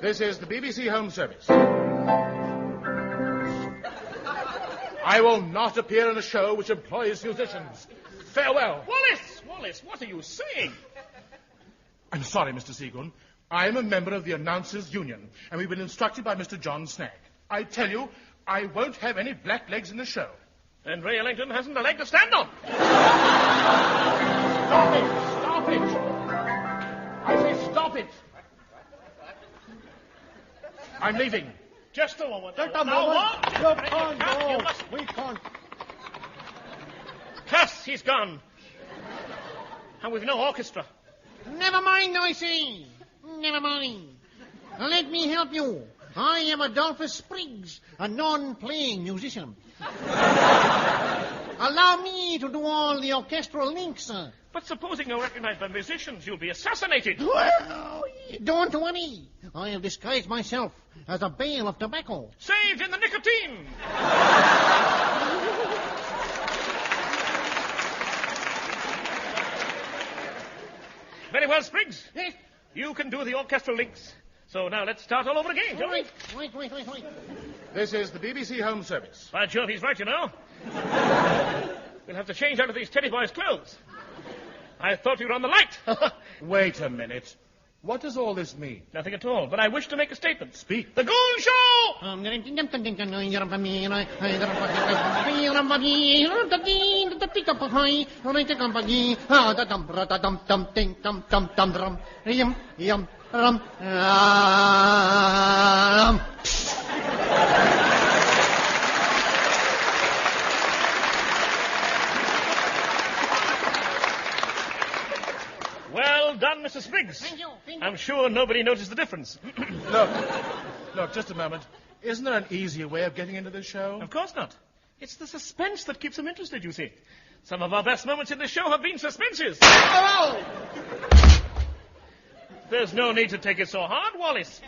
This is the BBC Home Service. I will not appear in a show which employs musicians. Farewell. Wallace, what are you saying? I'm sorry, Mr. Seagoon. I am a member of the Announcers' Union, and we've been instructed by Mr. John Snagg. I tell you, I won't have any black legs in the show. And Ray Ellington hasn't a leg to stand on. Stop it! I say stop it! I'm leaving. Just a moment. Just a moment. You can't go. We can't. Cuss, he's gone. And we've no orchestra. Never mind, I say. Never mind. Let me help you. I am Adolphus Spriggs, a non-playing musician. Allow me to do all the orchestral links. But supposing you're recognized by musicians, you'll be assassinated. Well, don't worry. I have disguised myself as a bale of tobacco. Saved in the nicotine. Very well, Spriggs. Yes. You can do the orchestral links. So now let's start all over again, shall we? Wait. This is the BBC Home Service. By Jove, he's right, you know. We'll have to change out of these Teddy Boys' clothes. I thought you were on the light. Wait a minute. What does all this mean? Nothing at all, but I wish to make a statement. Speak. The Goon Show! Well done, Mr. Spriggs. Thank you. I'm sure nobody noticed the difference. Look, just a moment. Isn't there an easier way of getting into this show? Of course not. It's the suspense that keeps them interested, you see. Some of our best moments in the show have been suspenses. Oh! There's no need to take it so hard, Wallace.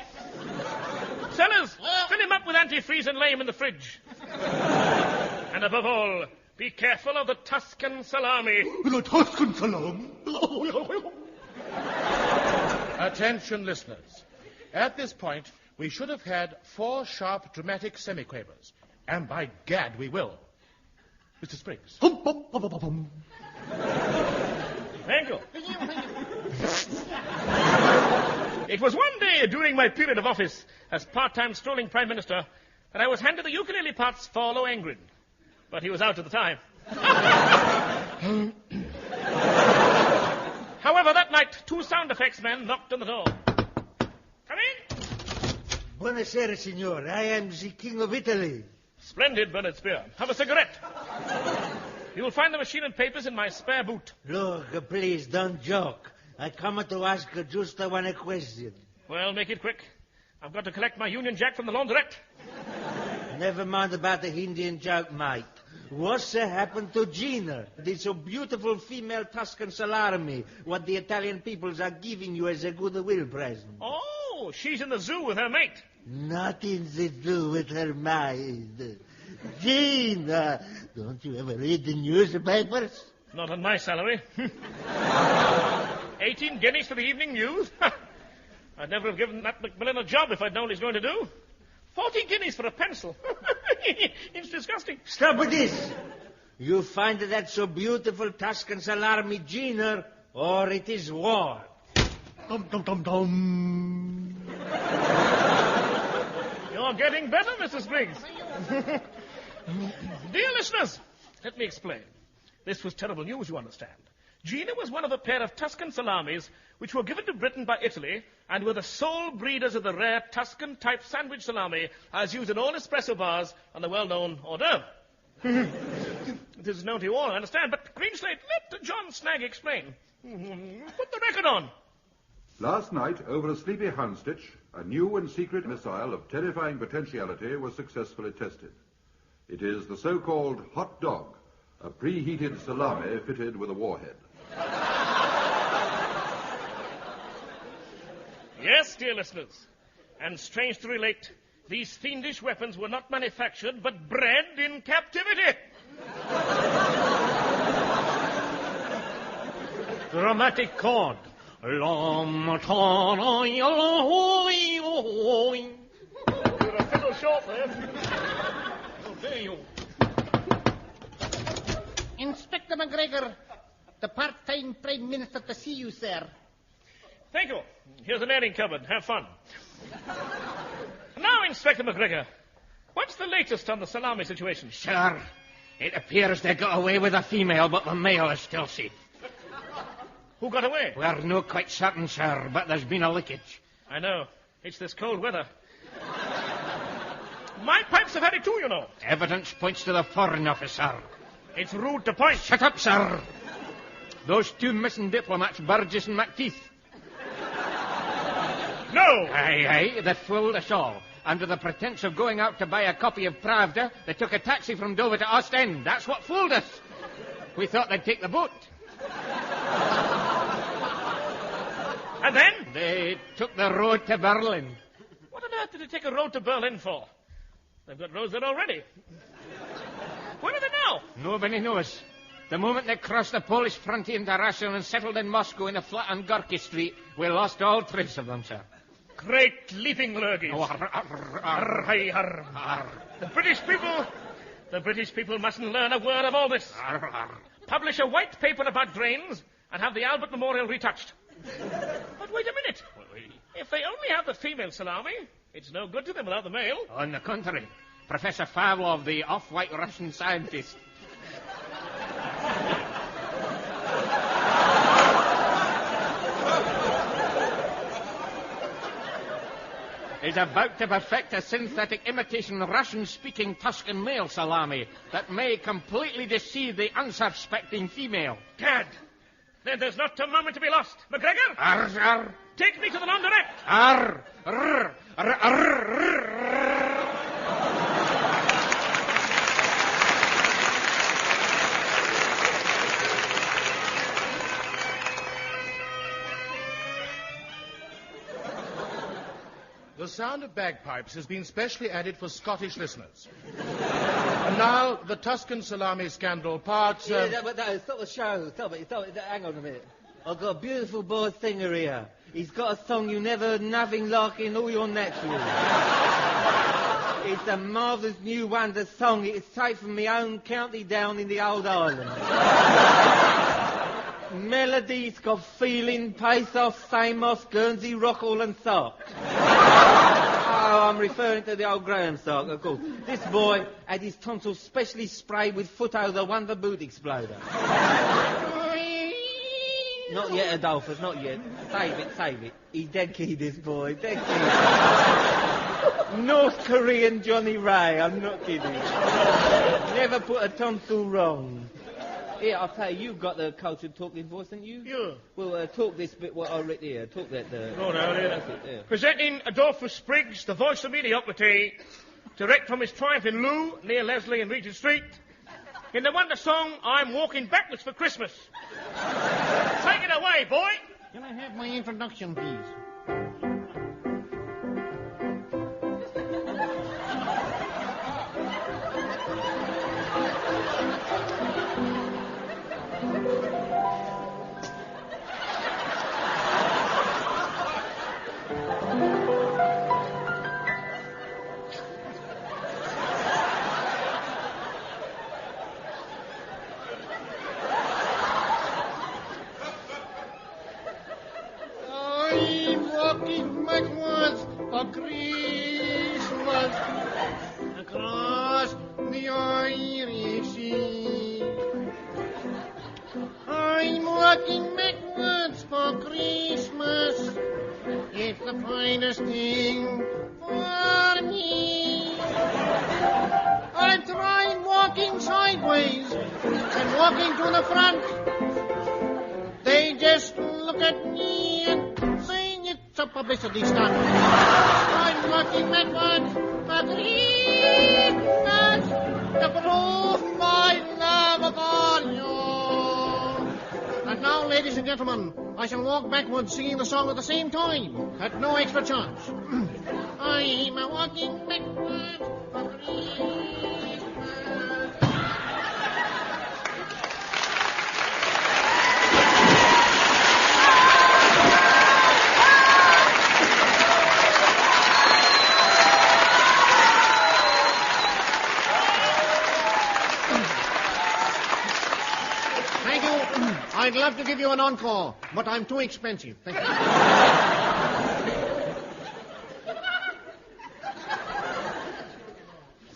Sellers, fill him up with antifreeze and lay him in the fridge. And above all, be careful of the Tuscan Salami. The Tuscan Salami? Attention, listeners. At this point, we should have had 4 sharp, dramatic semiquavers. And by gad, we will. Mr. Spriggs. Thank you. It was one day during my period of office as part-time strolling Prime Minister that I was handed the ukulele parts for Lohengrin. But he was out at the time. However, that night, 2 sound effects men knocked on the door. Come in. Buonasera, signor. I am the King of Italy. Splendid, Bernard Spear. Have a cigarette. You will find the machine and papers in my spare boot. Look, please, don't joke. I come to ask just one question. Well, make it quick. I've got to collect my Union Jack from the laundrette. Never mind about the Indian joke, mate. What's happened to Gina, the so beautiful female Tuscan Salami, what the Italian peoples are giving you as a goodwill present? Oh, she's in the zoo with her mate. Nothing to do with her mind. Gina, don't you ever read the newspapers? Not on my salary. 18 guineas for the evening news? I'd never have given that Macmillan a job if I'd known what he's going to do. 40 guineas for a pencil. It's disgusting. Stop with this. You find that so beautiful Tuscan Salami, Gina, or it is war. You're getting better, Mr. Spriggs. Dear listeners, let me explain. This was terrible news, you understand. Gina was one of a pair of Tuscan salamis which were given to Britain by Italy and were the sole breeders of the rare Tuscan-type sandwich salami as used in all espresso bars on the well-known hors d'oeuvre. This is known to you all, I understand, but Greenslade, let John Snagg explain. Put the record on. Last night, over a sleepy Houndstitch, a new and secret missile of terrifying potentiality was successfully tested. It is the so-called hot dog, a preheated salami fitted with a warhead. Yes, dear listeners, and strange to relate, these fiendish weapons were not manufactured but bred in captivity. Dramatic chord. Oh, You're a fiddle short there. how dare you? Inspector McGregor, the part-time Prime Minister to see you, sir. Thank you. Here's an airing cupboard. Have fun. Now, Inspector McGregor, what's the latest on the salami situation? Sir, it appears they got away with a female, but the male is still safe. Who got away? We're not quite certain, sir, but there's been a leakage. I know. It's this cold weather. My pipes have had it too, you know. Evidence points to the Foreign Office, sir. It's rude to point. Shut up, sir. Those two missing diplomats, Burgess and McTeeth. No! Aye, they fooled us all. Under the pretense of going out to buy a copy of Pravda, they took a taxi from Dover to Ostend. That's what fooled us. We thought they'd take the boat. And then? They took the road to Berlin. What on earth did they take a road to Berlin for? They've got roads there already. Where are they now? Nobody knows. The moment they crossed the Polish frontier into Russia and settled in Moscow in a flat on Gorky Street, we lost all trace of them, sir. Great leaping lurgies. Oh, Arr, hi, arr. Arr. The British people mustn't learn a word of all this. Arr, arr. Publish a white paper about drains and have the Albert Memorial retouched. But wait a minute. If they only have the female salami, it's no good to them without the male. On the contrary, Professor Pavlov, the off-white Russian scientist, is about to perfect a synthetic imitation Russian-speaking Tuscan male salami that may completely deceive the unsuspecting female. Gad! Then there's not a moment to be lost. McGregor, Arr, arr, take me to the laundrette. arr, arr, arr, arr, arr. The sound of bagpipes has been specially added for Scottish listeners. And now, the Tuscan Salami scandal part... Stop the show. Stop it. Hang on a minute. I've got a beautiful boy singer here. He's got a song you never heard nothing like in all your natural. It's a marvellous new wonder song. It is straight from my own county down in the old island. Melody's got feeling, pathos, Samos, Guernsey, Rockall and Sark. Oh, I'm referring to the old Graham Sark, of course. This boy had his tonsils specially sprayed with Footo, the Wonder Boot Exploder. Not yet, Adolphus, not yet. Save it. He's dead key, this boy, dead key. North Korean Johnny Ray, I'm not kidding. Never put a tonsil wrong. Here, I'll tell you, you've got the cultured talking voice, haven't you? Yeah. Well, talk this bit what I read here. Talk that. Oh, no, That's it, yeah. Presenting Adolphus Spriggs, the voice of mediocrity, direct from his triumph in Loo, near Leslie and Regent Street, in the wonder song, I'm Walking Backwards for Christmas. Take it away, boy. Can I have my introduction, please? I'm walking backwards for Christmas across the Irish Sea. I'm walking backwards for Christmas. It's the finest thing for me. I've tried walking sideways and walking to the front. They just look at me and say it's a publicity stunt. I'm walking backwards for Christmas to prove my love upon you. And now, ladies and gentlemen, I shall walk backwards singing the song at the same time, at no extra charge. I'm walking backwards for Christmas. give you an encore, but I'm too expensive. Thank you.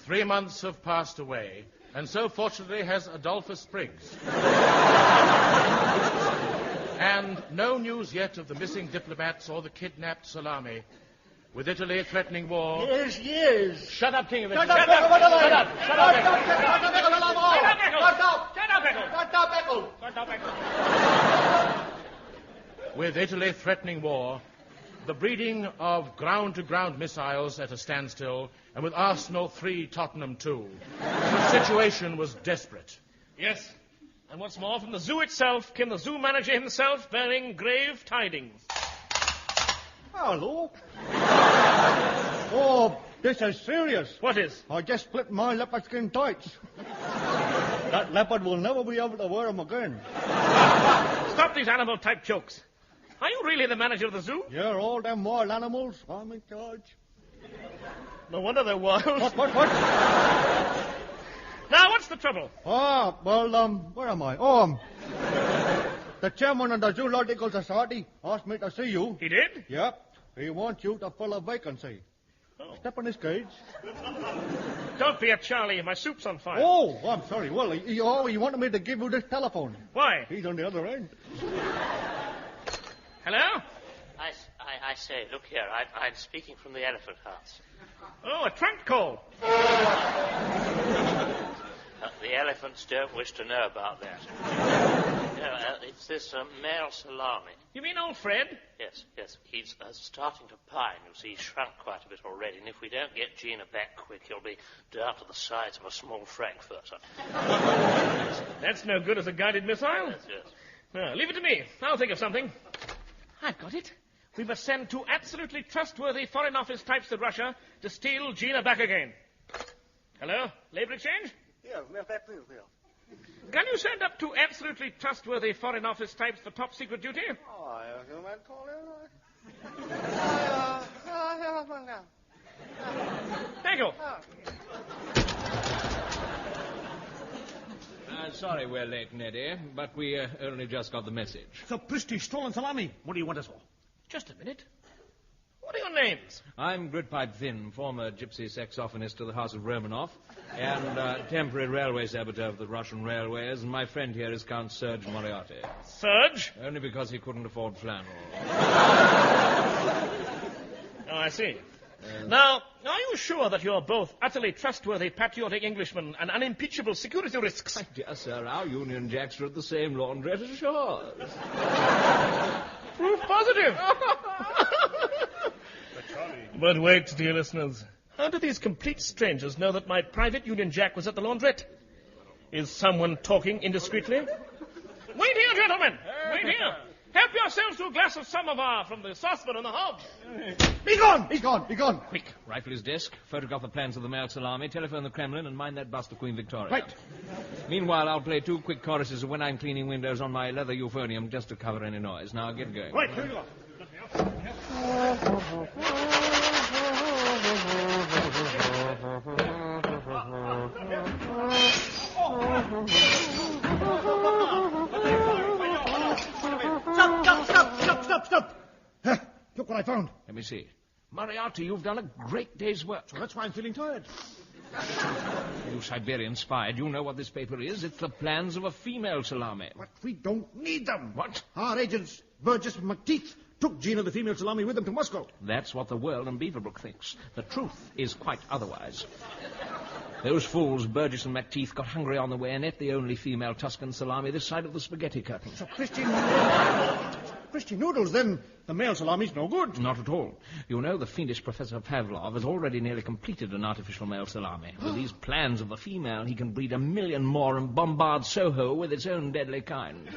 3 months have passed away, and so fortunately has Adolphus Spriggs. And no news yet of the missing diplomats or the kidnapped Salami. With Italy threatening war... Yes. Shut up, King of Shut Italy. up, With Italy threatening war, the breeding of ground-to-ground missiles at a standstill, and with Arsenal 3, Tottenham 2, the situation was desperate. Yes. And what's more, from the zoo itself came the zoo manager himself bearing grave tidings. Hello. Oh, this is serious. What is? I just split my leopard skin tights. That leopard will never be able to wear them again. Stop these animal-type jokes. Are you really the manager of the zoo? Yeah, all them wild animals, I'm in charge. No wonder they're wild. What? Now, what's the trouble? Where am I? The chairman of the Zoological Society asked me to see you. He did? Yep. He wants you to fill a vacancy. Oh. Step in his cage. Don't be a Charlie. My soup's on fire. Oh, I'm sorry. Well, he wanted me to give you this telephone. Why? He's on the other end. Hello? I say, look here, I'm speaking from the Elephant House. Oh, a trunk call. The elephants don't wish to know about that. It's this male Salami. You mean old Fred? Yes. He's starting to pine. You see, he's shrunk quite a bit already, and if we don't get Gina back quick, he'll be down to the size of a small frankfurter. That's no good as a guided missile. Yes. No, leave it to me. I'll think of something. I've got it. We must send 2 absolutely trustworthy Foreign Office types to Russia to steal Gina back again. Hello? Labor exchange? Yeah. Can you send up 2 absolutely trustworthy Foreign Office types for top secret duty? Thank you. Sorry we're late, Neddy, but we only just got the message. Sapristi, stolen salami. What do you want us for? Just a minute. What are your names? I'm Gridpipe Finn, former gypsy saxophonist to the House of Romanov, and temporary railway saboteur of the Russian railways, and my friend here is Count Serge Moriarty. Serge? Only because he couldn't afford flannel. Oh, I see. Now, are you sure that you're both utterly trustworthy, patriotic Englishmen and unimpeachable security risks? My dear sir, our Union Jacks are at the same laundrette as yours. Proof positive. But wait, dear listeners. How do these complete strangers know that my private Union Jack was at the laundrette? Is someone talking indiscreetly? Wait here, gentlemen. Wait here. Help yourselves to a glass of samovar from the saucepan on the hob. Be gone. Quick, rifle his desk, photograph the plans of the male Salami, telephone the Kremlin, and mind that bust of Queen Victoria. Right. Meanwhile, I'll play 2 quick choruses of When I'm Cleaning Windows on my leather euphonium just to cover any noise. Now, get going. Right, here you go. Stop. Look what I found. Let me see. Moriarty, you've done a great day's work. So that's why I'm feeling tired. You Siberian spy, do you know what this paper is? It's the plans of a female Salami. But we don't need them. What? Our agents, Burgess and McTeeth, took Gina, the female Salami, with them to Moscow. That's what the world and Beaverbrook thinks. The truth is quite otherwise. Those fools, Burgess and McTeeth, got hungry on the way and ate the only female Tuscan Salami this side of the spaghetti curtain. So Christy Noodles, then the male Salami's no good. Not at all. You know, the fiendish Professor Pavlov has already nearly completed an artificial male Salami. With these plans of the female, he can breed 1 million more and bombard Soho with its own deadly kind.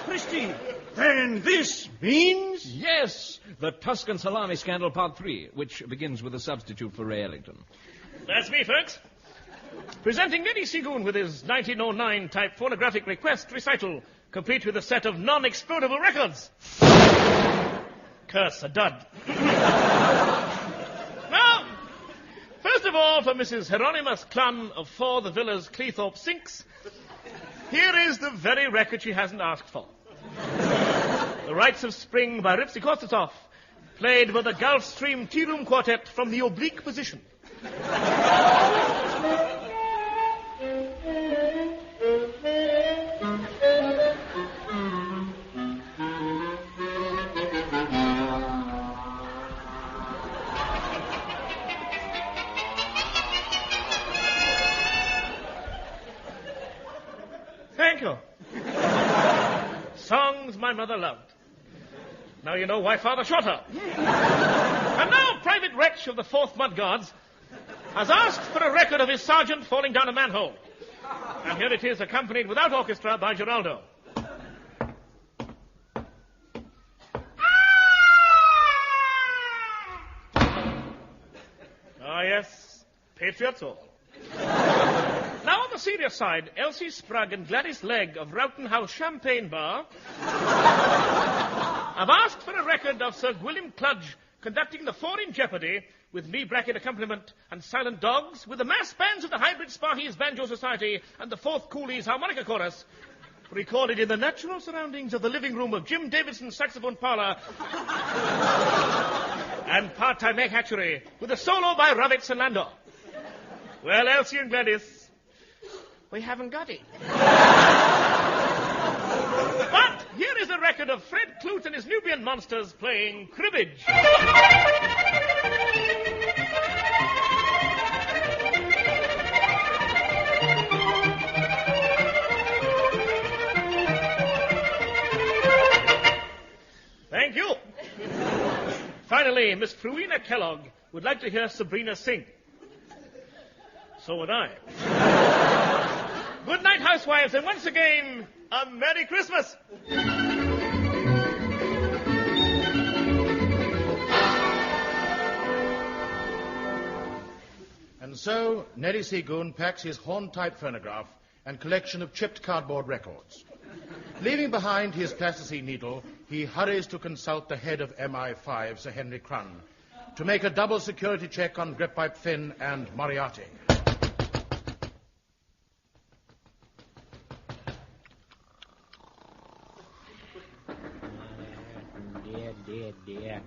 Christy, then this means... Yes, the Tuscan Salami Scandal Part 3, which begins with a substitute for Ray Ellington. That's me, folks. Presenting Eddie C. Goon with his 1909 type phonographic request recital, complete with a set of non-explodable records. Curse, a dud. Now, first of all, for Mrs. Hieronymus Clun of 4 The Villas, Cleethorpes Sinks, Here is the very record she hasn't asked for. The Rites of Spring by Ripsy-Kostossov, played with the Gulf Stream Tea Room Quartet from the oblique position. Thank you. Songs my mother loved. Now you know why Father shot her. And now Private Wretch of the 4th Mud Guards has asked for a record of his sergeant falling down a manhole. And here it is, accompanied without orchestra by Geraldo. Ah, yes, patriots all. Now, on the serious side, Elsie Sprugg and Gladys Legg of Rowton House Champagne Bar have asked for a record of Sir William Cludge conducting the 4 in Jeopardy with knee bracket accompaniment and silent dogs with the mass bands of the Hybrid Sparkies Banjo Society and the 4th Coolies Harmonica Chorus, recorded in the natural surroundings of the living room of Jim Davidson's saxophone parlor and part-time egg hatchery with a solo by Ravitz and Landor. Well, Elsie and Gladys, we haven't got it. But here is a record of Fred Clute and his Nubian Monsters playing cribbage. Thank you. Finally, Miss Fruina Kellogg would like to hear Sabrina sing. So would I. Good night, housewives, and once again, a Merry Christmas. And so, Neddy C. Goon packs his horn-type phonograph and collection of chipped cardboard records. Leaving behind his plasticine needle, he hurries to consult the head of MI5, Sir Henry Crun, to make a double security check on Grippipe Finn and Moriarty. Dear.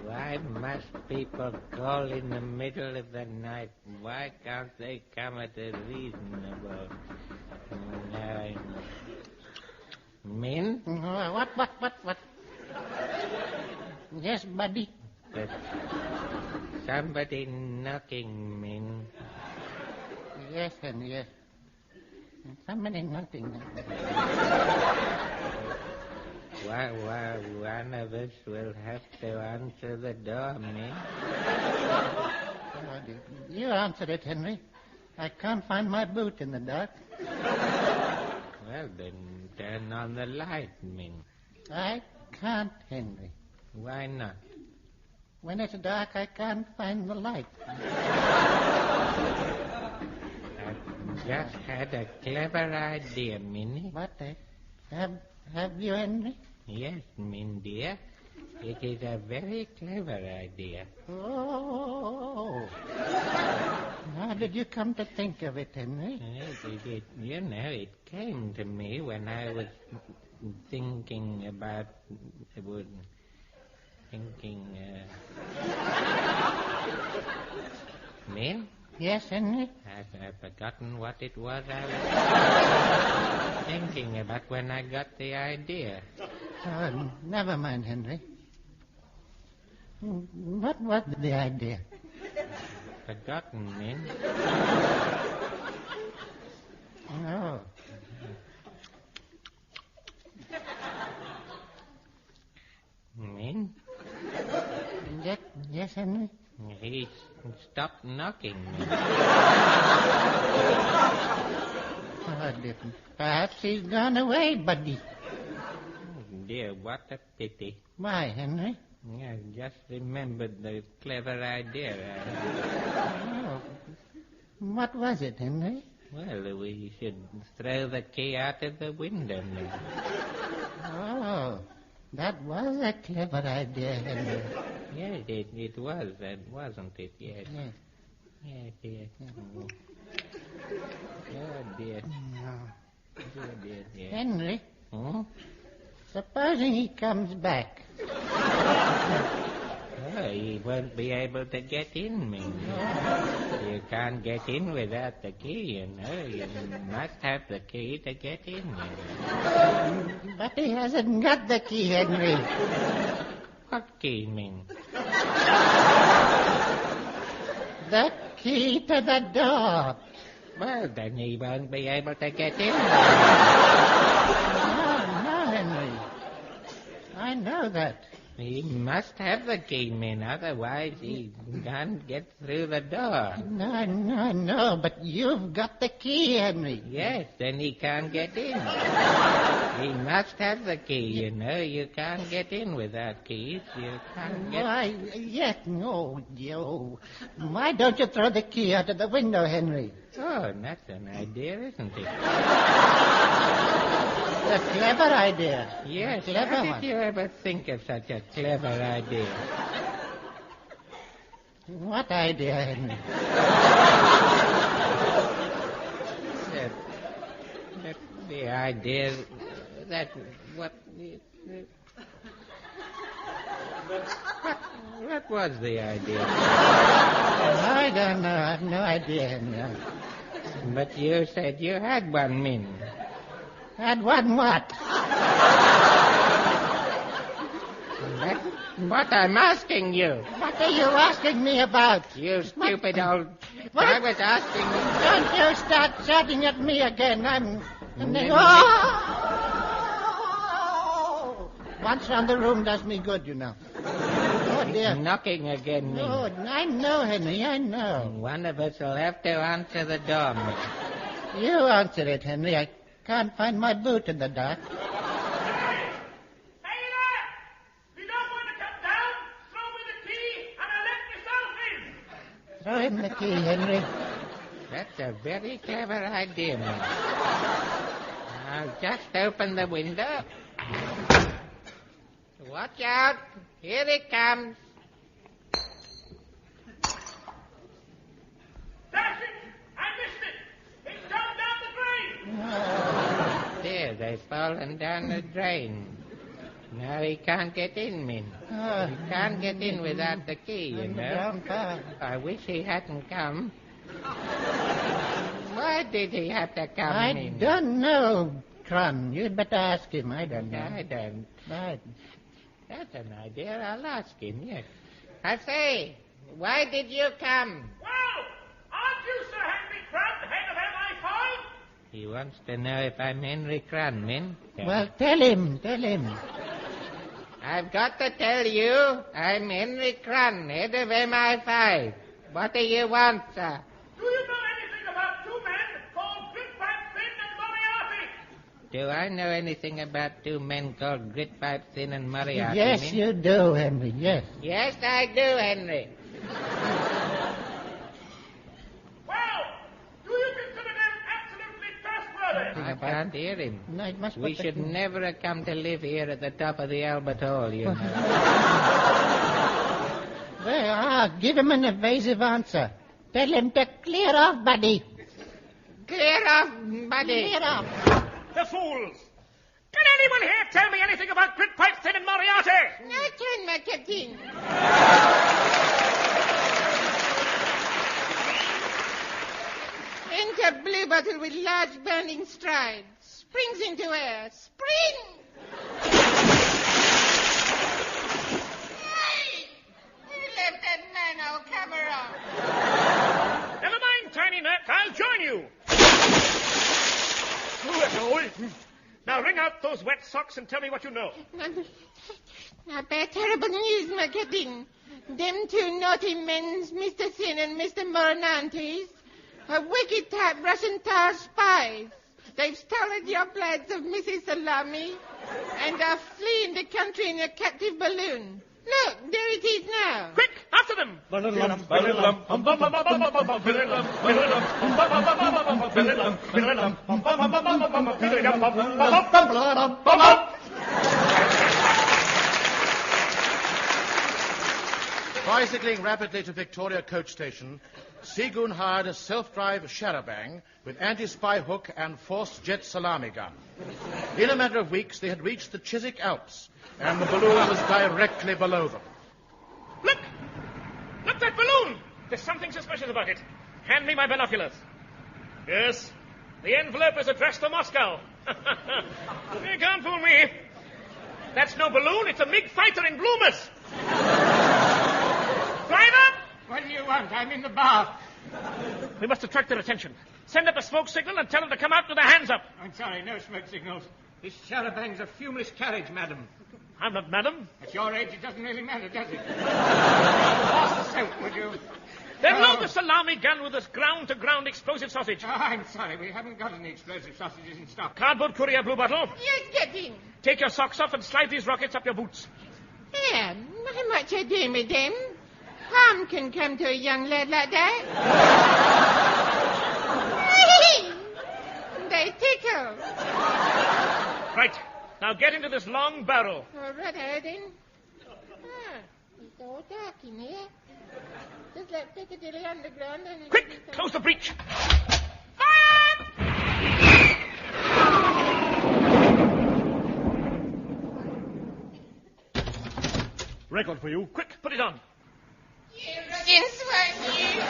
Why must people call in the middle of the night? Why can't they come at a reasonable time? Min? What? Yes, buddy. There's somebody knocking, Min. Yes, Henry, yes. Somebody knocking. One of us will have to answer the door, Min. You answer it, Henry. I can't find my boot in the dark. Well, then turn on the light, Min. I can't, Henry. Why not? When it's dark, I can't find the light. I've just had a clever idea, Minnie. What? Have you, Henry? Yes, Min dear. It is a very clever idea. Oh. How did you come to think of it, Henry? It came to me when I was thinking about... Min? Yes, Henry? I've forgotten what it was I was thinking about when I got the idea. Never mind, Henry. What was the idea? Forgotten, Min. Oh. Min? Yes, Henry? He stopped knocking me. Perhaps he's gone away, buddy. Oh, dear, what a pity. Why, Henry? I just remembered the clever idea. Oh. What was it, Henry? Well, we should throw the key out of the window now. Oh, that was a clever idea, Henry. Yes, it was, wasn't it? Yes. Yes, dear. Oh, dear. Henry, Hmm? supposing he comes back. Oh, he won't be able to get in, Ming. You can't get in without the key, you know. You must have the key to get in. But he hasn't got the key, Henry. What key, Ming? The key to the door. Well, then he won't be able to get in. No, Henry. I know that. He must have the key, Min, otherwise he can't get through the door. No, but you've got the key, Henry. Yes, then he can't get in. He must have the key, you know. You can't get in without keys. You can't get... Why, yes, no, Joe. Why don't you throw the key out of the window, Henry? Oh, that's an idea, isn't it? A clever idea. Yes, A clever how one. did you ever think of such a clever idea? What idea, Henry? The idea that what was the idea? I don't know. I have no idea, Henry. But you said you had one, Min. Had one what? That's what I'm asking you. What are you asking me about? You stupid old... What? I was asking you... Don't you start shouting at me again. I'm... Once round the room does me good, you know. Oh, dear. Knocking again, Min. Oh, I know, Henry, I know. One of us will have to answer the door, Min. You answer it, Henry. I can't find my boot in the dark. Hey there! If you don't want to come down, throw me the key and I'll let myself in. Throw him the key, Henry. That's a very clever idea, Min. I'll just open the window. Watch out. Here it comes. Dash it! I missed it! It's gone down the drain! There, they've fallen down the drain. Now he can't get in, Min. He can't get in without the key, you know. I wish he hadn't come. Why did he have to come, I Min? don't know, Crumb. You'd better ask him. I don't know. I don't. Right. That's an idea. I'll ask him, yes. I say, why did you come? Well, aren't you Sir Henry Crumb, head of MI5? He wants to know if I'm Henry Crumb, Min. Well, tell him. I've got to tell you, I'm Henry Crumb, head of MI5. What do you want, sir? Do you know anything about two men called Gridpipe Finn and Moriarty? Do I know anything about two men called Gridpipe Thin and Moriarty? Yes, Min? you do, Henry, yes. Yes, I do, Henry. Well, do you consider them absolutely trustworthy? I can't hear him. No, it must We put the should key- never have come to live here at the top of the Albert Hall, you know. Well, give him an evasive answer. Tell him to clear off, buddy. Clear off, buddy. Clear off. The fools! Can anyone here tell me anything about Gridpipe Thin and Moriarty? No turn, my captain. Enter blue bottle with large burning strides. Springs into air. Spring! Hey! You left that man our camera. Never mind, Tiny Neck, I'll join you. Now wring out those wet socks and tell me what you know. I bear terrible news, my captain. Them two naughty men, Mr. Thin and Mr. Moranantes, are wicked type Russian tar spies. They've stolen your plans of Mrs. Salami and are fleeing the country in a captive balloon. Look, there it is now. Quick, after them! Bicycling rapidly to Victoria coach station, Goon hired a self-drive charabang with anti-spy hook and forced jet salami gun. In a matter of weeks, they had reached the Chiswick Alps, and the balloon was directly below them. Look! Look, that balloon! There's something suspicious about it. Hand me my binoculars. Yes, the envelope is addressed to Moscow. You can't fool me. That's no balloon, it's a MiG fighter in bloomers. Driver! What do you want? I'm in the bar. We must attract their attention. Send up a smoke signal and tell them to come out with their hands up. I'm sorry, no smoke signals. This charabang's a fumeless carriage, madam. I'm not madam. At your age, it doesn't really matter, does it? Pass the soap, would you? Then load the salami gun with this ground-to-ground explosive sausage. Oh, I'm sorry, we haven't got any explosive sausages in stock. Cardboard courier blue bottle. Yes, Captain. Take your socks off and slide these rockets up your boots. Yeah, how much I do with them? Harm can come to a young lad like that. They tickle. Right. Now get into this long barrel. All right, then. It's all dark in here. Just like Piccadilly Underground. And Quick! Close the breach. Record for you. Quick, put it on. You rugged swine, you.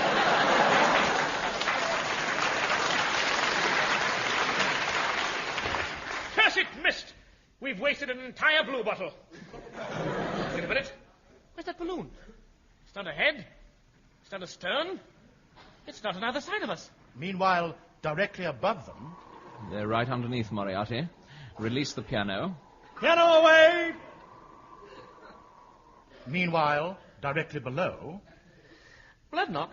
Curse it, missed. We've wasted an entire blue bottle. Wait a minute. Where's that balloon? It's not ahead. It's not astern. It's not on either side of us. Meanwhile, directly above them... They're right underneath, Moriarty. Release the piano. Piano away! Meanwhile, directly below... Bloodknock,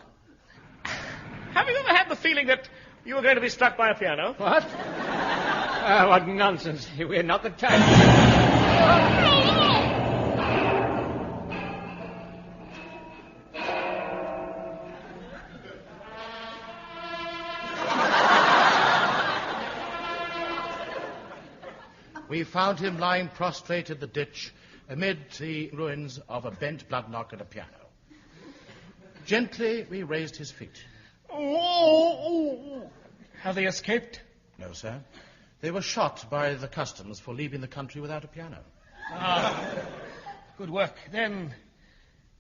have you ever had the feeling that you were going to be struck by a piano? What? What nonsense. We're not the type. We found him lying prostrate in the ditch amid the ruins of a bent bloodknock and a piano. Gently, we raised his feet. Have they escaped? No, sir. They were shot by the customs for leaving the country without a piano. Good work. Then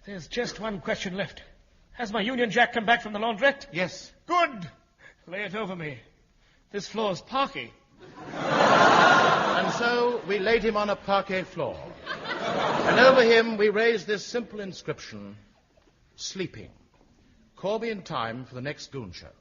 there's just one question left. Has my Union Jack come back from the laundrette? Yes. Good. Lay it over me. This floor's parquet. And so we laid him on a parquet floor. And over him we raised this simple inscription: sleeping. Call me in time for the next Goon show.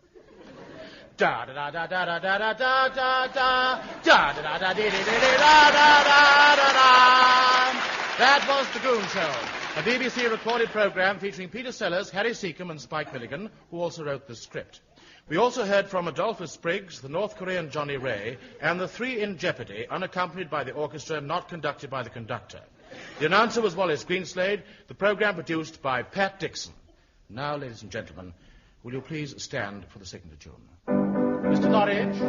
Da da da da da da da da da da da da da da da da da da da. That was the Goon Show, a BBC recorded program featuring Peter Sellers, Harry Seacombe, and Spike Milligan, who also wrote the script. We also heard from Adolphus Spriggs, the North Korean Johnny Ray, and the Three in Jeopardy, unaccompanied by the orchestra, not conducted by the conductor. The announcer was Wallace Greenslade, the program produced by Pat Dixon. Now, ladies and gentlemen, will you please stand for the signature tune? Mr. Norwich.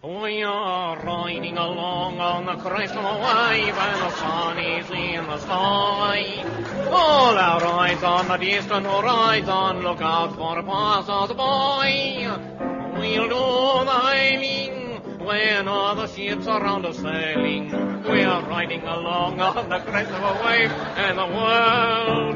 We are riding along on the crest of a wave, and the sun is in the sky. All our eyes on the distant horizon, look out for passers-by. We'll do the hailing when other ships are round us sailing. We are riding along on the crest of a wave, and the world